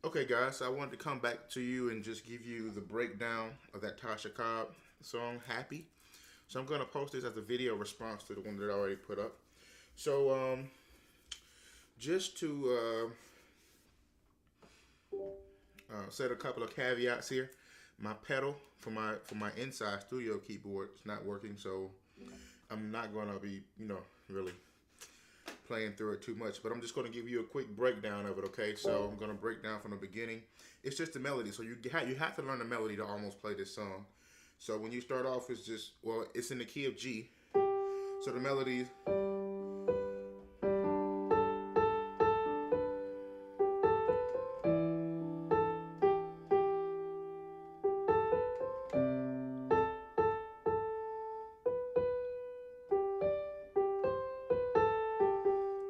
Okay, guys, so I wanted to come back to you and just give you the breakdown of that Tasha Cobbs song, Happy. So I'm going to post this as a video response to the one that I already put up. So, just to set a couple of caveats here, my pedal for my inside studio keyboard is not working, so I'm not going to be, really playing through it too much, but I'm just going to give you a quick breakdown of it, okay? So I'm going to break down from the beginning. It's just the melody, so you have to learn the melody to almost play this song. So when you start off, it's just, well, it's in the key of G. So the melody is,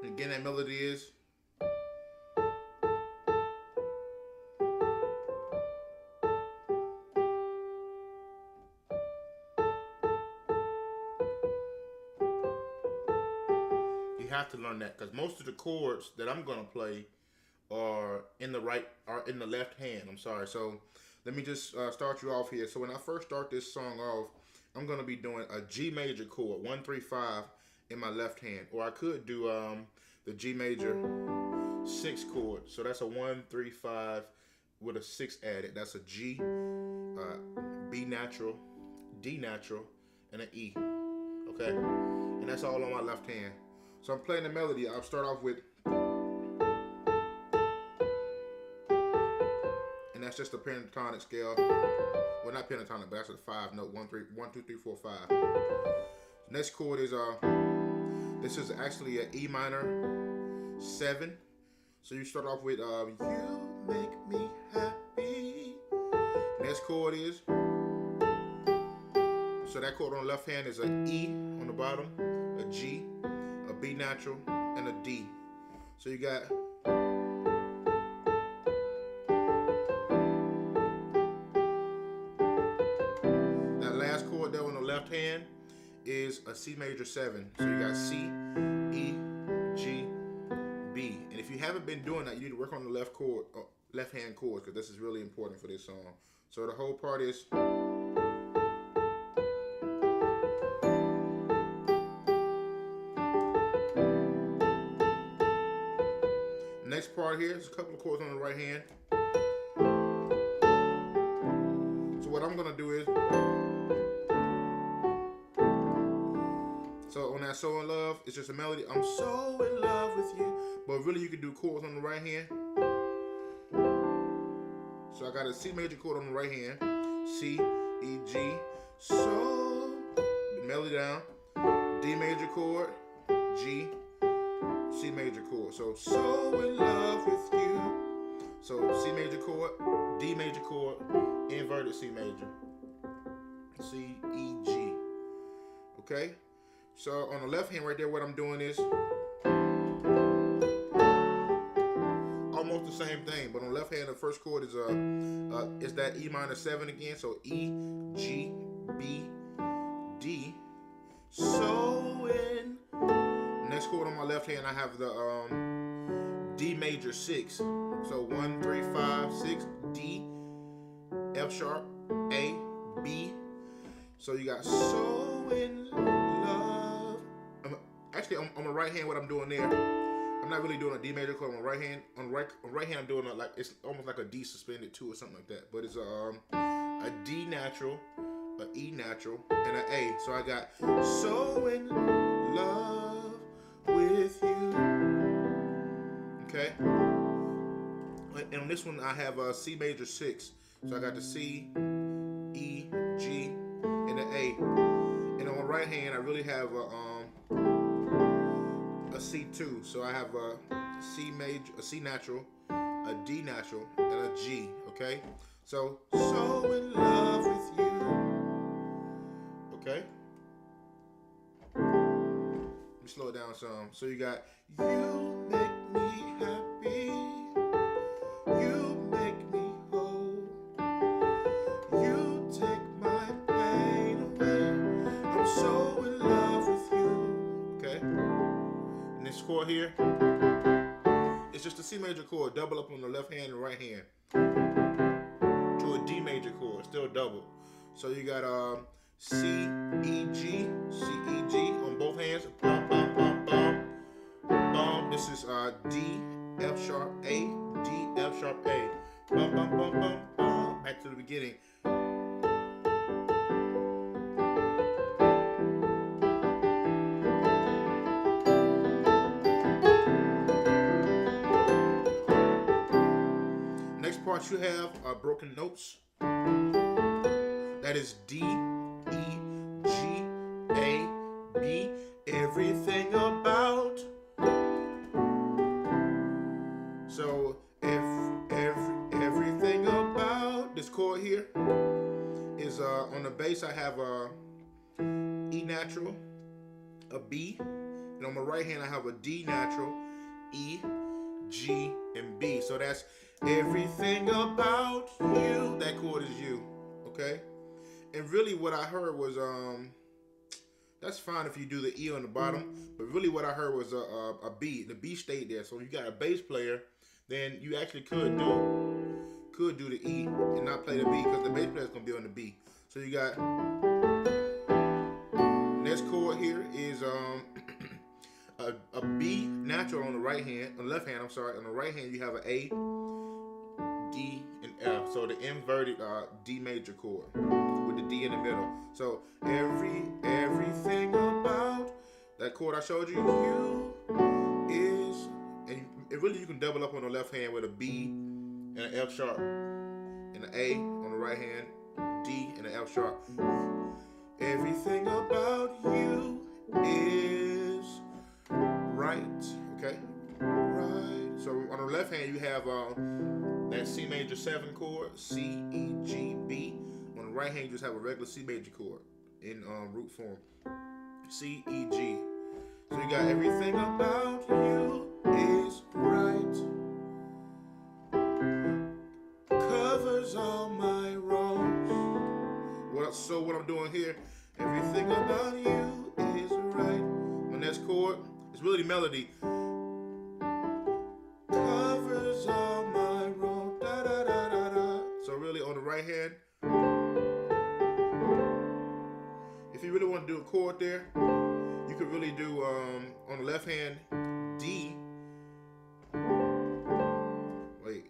again, that melody is, you have to learn that because most of the chords that I'm gonna play are in the left hand. I'm sorry. So let me just start you off here. So when I first start this song off, I'm gonna be doing a G major chord, 1, 3, 5 in my left hand, or I could do the G major 6 chord. So that's a 1, 3, 5 with a 6 added. That's a G, B natural, D natural, and an E. Okay, and that's all on my left hand. So I'm playing the melody. I'll start off with, and that's just a pentatonic scale. Well, not pentatonic, but that's a 5 note. 1, 2, 3, 4, 5. Next chord is this is actually an E minor 7. So you start off with you make me happy. Next chord is, so that chord on the left hand is an E on the bottom, a G, a B natural, and a D. So you got that last chord there on the left hand is a C major 7. So you got C, E, G, B. And if you haven't been doing that, you need to work on the left hand chords, because this is really important for this song. So the whole part is, next part here is a couple of chords on the right hand. So what I'm gonna do is, so on that So in Love, it's just a melody. I'm so in love with you. But really you can do chords on the right hand. So I got a C major chord on the right hand. C, E, G, so, melody down. D major chord, G, C major chord. So in love with you. So C major chord, D major chord, inverted C major. C, E, G. Okay? So on the left hand right there, what I'm doing is almost the same thing, but on the left hand, the first chord is that E minor 7 again. So E, G, B, D. So in. Next chord on my left hand, I have the D major 6. So 1, 3, 5, 6, D, F sharp, A, B. So you got so in love. Actually, on the right hand, what I'm doing there, I'm not really doing a D major chord on the right hand. On the right hand, I'm doing it's almost like a D suspended 2 or something like that. But it's a D natural, a E natural, and an A. So I got so in love with you. Okay. And on this one, I have a C major 6. So I got the C, E, G, and the A. And on the right hand, I really have a C2. So I have a C major, a C natural, a D natural, and a G. Okay. So in love with you. Okay. Let me slow it down some. So you got you make me happy. You make me whole. You take my pain away. I'm so in love with you. Okay. And this chord here, it's just a C major chord, double up on the left hand and right hand to a D major chord, still double. So you got C, E, G, C, E, G on both hands. Bum, bum, bum, bum, bum. This is D, F sharp, A, D, F sharp, A. Bum, bum, bum, bum, bum. Back to the beginning. Next part you have broken notes. That is D, E, G, A, B. Everything about. So everything about this chord here is on the bass I have a E natural, a B, and on my right hand I have a D natural, E, G, and B. So that's everything about you. That chord is you, okay? And really what I heard was, that's fine if you do the E on the bottom, but really what I heard was a B. The B stayed there. So if you got a bass player, then you actually could do the E and not play the B, because the bass player is going to be on the B. So you got, next chord here is a B natural on the right hand, on the left hand, I'm sorry. On the right hand you have an A, D, and F. So the inverted D major chord with the D in the middle. So everything about that chord I showed you is, and it really you can double up on the left hand with a B and an F sharp and an A on the right hand, D and an F sharp. Everything about you is right, okay? Right. So on the left hand you have that C major 7 chord, C, E, G, B. On the right hand you just have a regular C major chord in root form, C, E, G. So you got everything about you is right, covers all my wrongs. So what I'm doing here, everything about you is right. On this chord, it's really the melody. Covers all my wrongs. Da, da, da, da, da. So really on the right hand, if you really want to do a chord there, you could really do on the left hand D. Wait.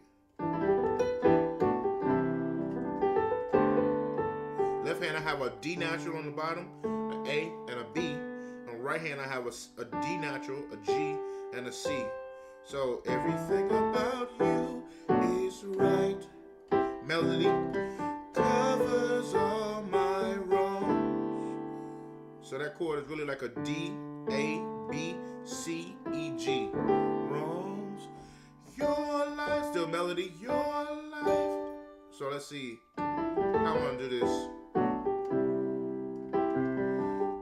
Left hand I have a D natural on the bottom, an A and a B. On the right hand I have a D natural, a G, and a C. So everything about you is right. Melody covers all my wrongs. So that chord is really like a D, A, B, C, E, G. Wrongs. Your life, still melody, your life. So let's see how I'm gonna do this.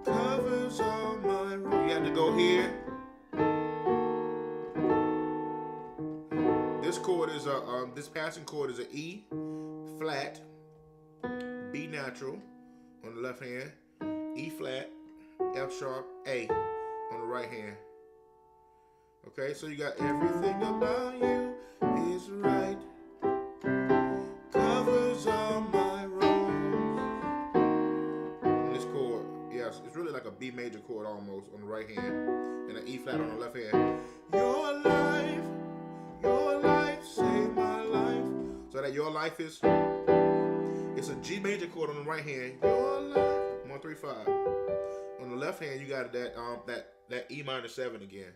Covers all my wrongs. You have to go here. This chord is this passing chord is an E flat, B natural on the left hand, E flat, F sharp, A on the right hand. Okay, so you got everything about you is right, covers all my wrongs. And this chord, yes, it's really like a B major chord almost on the right hand, and an E flat on the left hand. Your life saved my life. So that your life is, it's a G major chord on the right hand. Your life, 1, 3, 5. On the left hand, you got that E minor 7 again.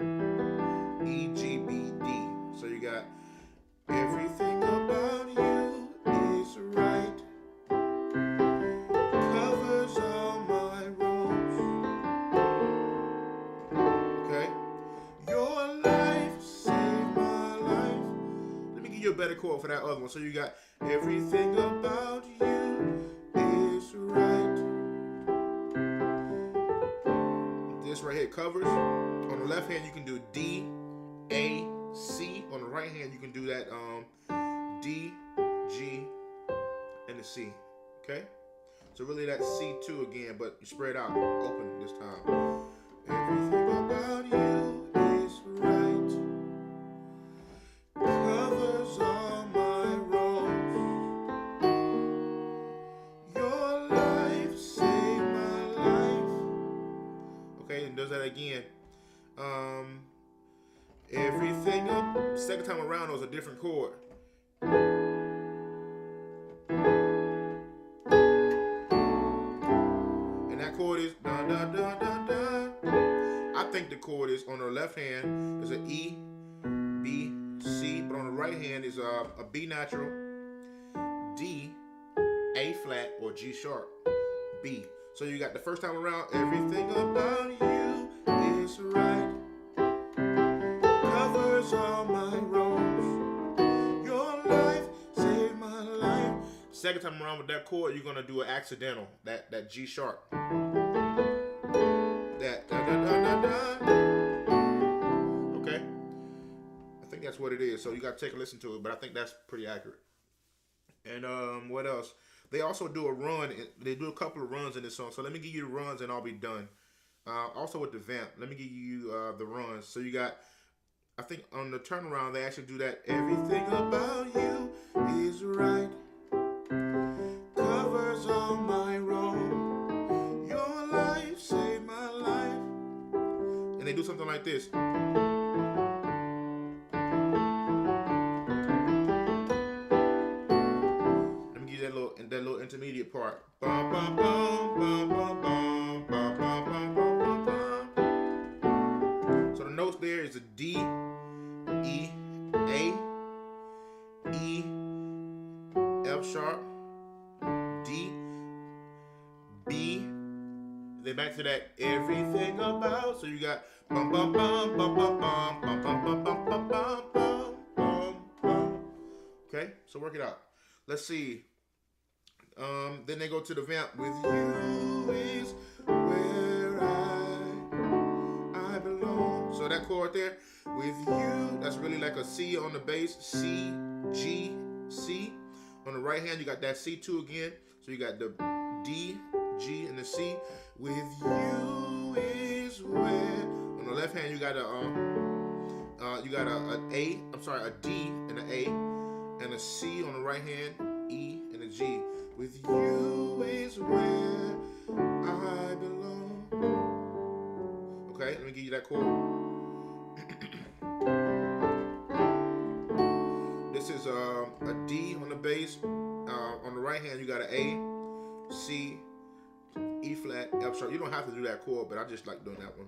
E, G, B, D. So you got everything about you is right, covers all my wrongs. Okay? Your life saved my life. Let me give you a better chord for that other one. So you got everything about you is right. This right here covers. On the left hand you can do D, A, C. On the right hand you can do that D, G, and the C. Okay? So really that's C2 again, but you spread out, open this time. Everything about you is right. Everything up. Second time around, it was a different chord. And that chord is da da da da da. I think the chord is on the left hand is an E, B, C, but on the right hand is a B natural, D, A flat, or G sharp, B. So you got the first time around, everything about you is right. Covers all my wrongs. Your life saved my life. Second time around with that chord, you're gonna do an accidental, that G sharp. That da da da da da. Okay? I think that's what it is. So you gotta take a listen to it, but I think that's pretty accurate. And what else? They also do a run. They do a couple of runs in this song. So let me give you the runs and I'll be done. Also with the vamp, let me give you the runs. So you got, I think on the turnaround they actually do that. Everything about you is right. Covers all my wrong. Your life saved my life. And they do something like this. That little intermediate part. Bum, bum, bum, bum, bum, bum, bum, bum, bum, bum, bum. So the notes there is a D, E, A, E, F sharp, D, B. Then back to that everything about. So you got bum bum bum bum bum bum bum bum bum bum bum bum bum bum. Okay, so work it out. Let's see. Then they go to the vamp. With you is where I belong. So that chord there, with you, that's really like a C on the bass. C, G, C. On the right hand, you got that C2 again. So you got the D, G, and the C. With you is where. On the left hand, you got a D and an A, and a C on the right hand, E and a G. With you is where I belong. Okay, let me give you that chord. This is a D on the bass. On the right hand, you got an A, C, E flat, F sharp. You don't have to do that chord, but I just like doing that one.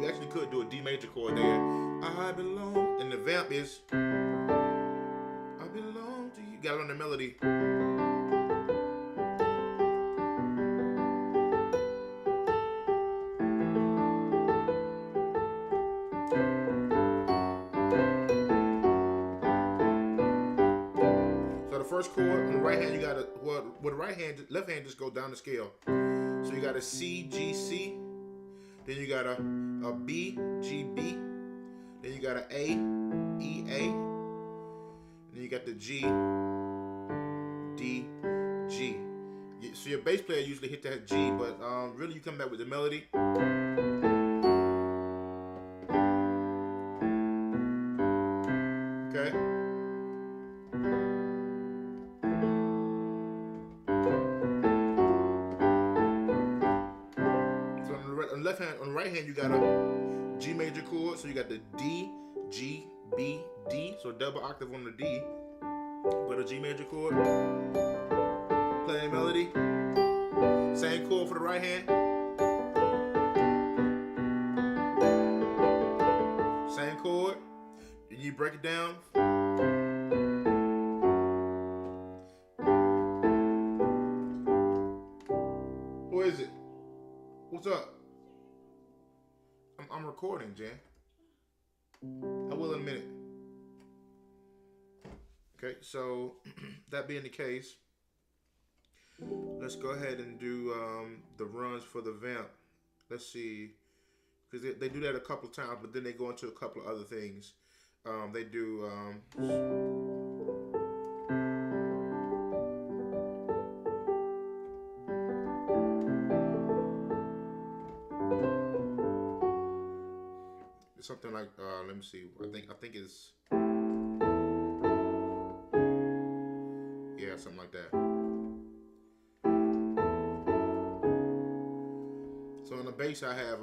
You actually could do a D major chord there. I belong. And the vamp is I belong to you. Got it on the melody. So the first chord on the right hand, you got a with the right hand, left hand just go down the scale. So you got a C, G, C. Then you got a B, G, B. Then you got an A, E, A. Then you got the G, D, G. So your bass player usually hit that G, but really you come back with the melody. Okay. So on the left hand, on the right hand, you got a G major chord. So you got the D, G, B, D. So double octave on the D, but a G major chord. Playing melody. Same chord for the right hand. Same chord. And you break it down. Who is it? What's up? I'm recording, Jan. I will in a minute. Okay, so that being the case, let's go ahead and do the runs for the vamp. Let's see, because they do that a couple of times, but then they go into a couple of other things. They do something like let me see. I think it's something like that. So on the bass I have